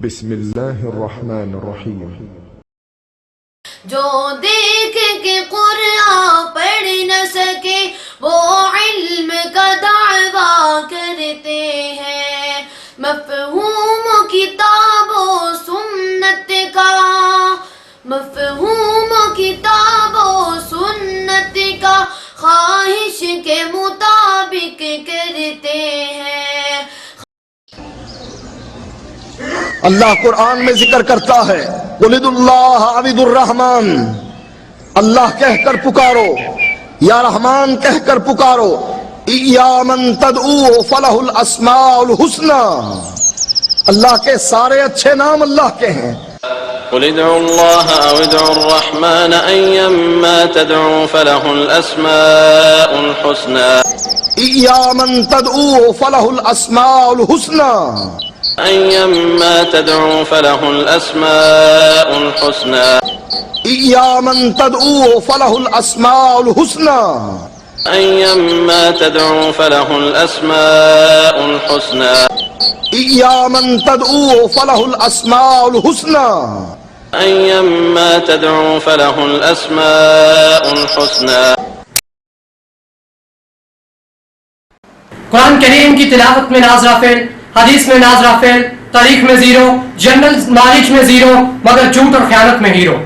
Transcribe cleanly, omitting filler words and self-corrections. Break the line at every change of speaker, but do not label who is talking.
بسم اللہ الرحمن الرحیم۔
جو دیکھ کے قرآن پڑھ نہ سکے وہ علم کا دعویٰ کرتے ہیں، مفہوم کتاب و سنت کا، مفہوم کتاب و سنت کا خواہش کے مطابق کرتے ہیں۔
اللہ قرآن میں ذکر کرتا ہے قُلِ ادعُوا اللَّهَ اَوِ ادعُوا الرَّحْمَنَ، اللہ کہہ کر پکارو یا رحمان کہہ کر پکارو، اِيَّا مَن تَدْعُوا فَلَهُ الْأَسْمَاءُ الْحُسْنَى، اللہ کے سارے اچھے نام اللہ کے ہیں۔
قل ادعوا الله أو ادعوا الرحمن أيما تدعوا فله الأسماء الحسنى
اِيَّا مَن تَدْعُوا فَلَهُ الْأَسْمَاءُ الْحُسْنَى،
أيما تدعوا فله الأسماء الحسنى
اِيَّا مَن تَدْعُوا فَلَهُ الْأَسْمَاءُ الْحُسْنَى
أيما تدعوا فله الأسماء الحسنى
اِيَّا مَن تَدْعُوا فَلَهُ الْأَسْمَاءُ الْحُسْنَى
أيما تدعوا فله الأسماء الحسنى۔
قرآن کریم کی تلاوت میں ناظرہ فعل، حدیث میں ناظرہ فعل، تاریخ میں زیرو، جنرل نالج میں زیرو، مگر جھوٹ اور خیانت میں ہیرو۔